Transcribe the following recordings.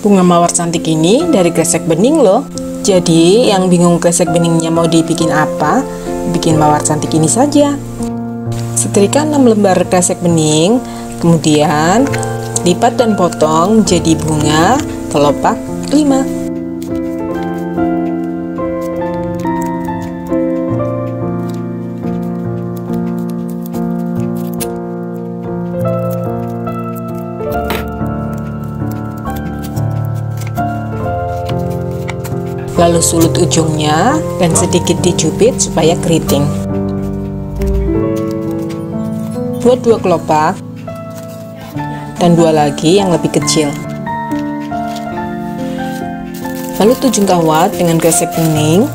Bunga mawar cantik ini dari kresek bening loh. Jadi yang bingung kresek beningnya mau dibikin apa, bikin mawar cantik ini saja. Setrika 6 lembar kresek bening, kemudian lipat dan potong jadi bunga kelopak 5. Lalu sulut ujungnya dan sedikit dijepit supaya keriting. Buat 2 kelopak dan 2 lagi yang lebih kecil. Lalu tujung kawat dengan kresek bening.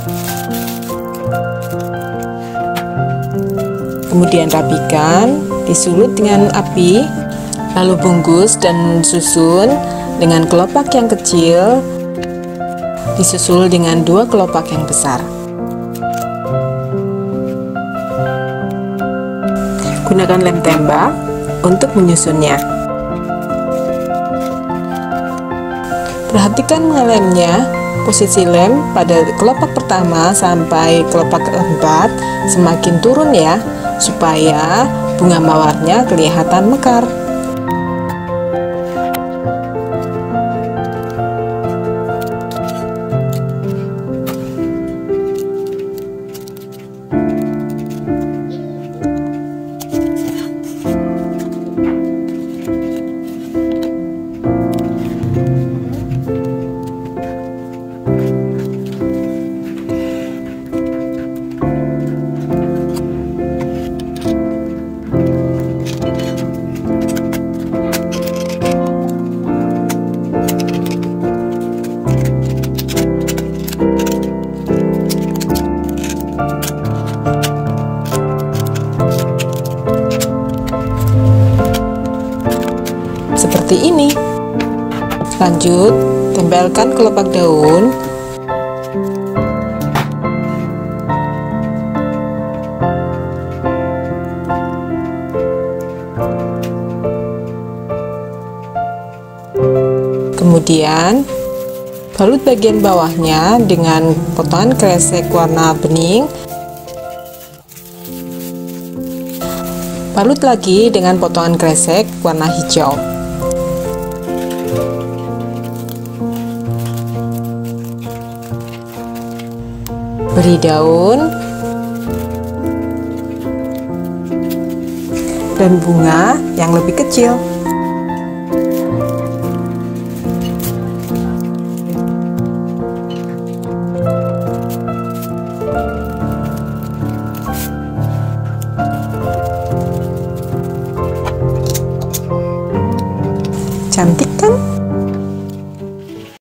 Kemudian rapikan, disulut dengan api, lalu bungkus dan susun dengan kelopak yang kecil, disusul dengan 2 kelopak yang besar. Gunakan lem tembak untuk menyusunnya. Perhatikan mengelemnya, posisi lem pada kelopak pertama sampai kelopak keempat semakin turun ya, supaya bunga mawarnya kelihatan mekar. Seperti ini. Lanjut, tempelkan kelopak daun. Kemudian, balut bagian bawahnya dengan potongan kresek warna bening. Balut lagi dengan potongan kresek warna hijau. Beri daun dan bunga yang lebih kecil. Cantik kan?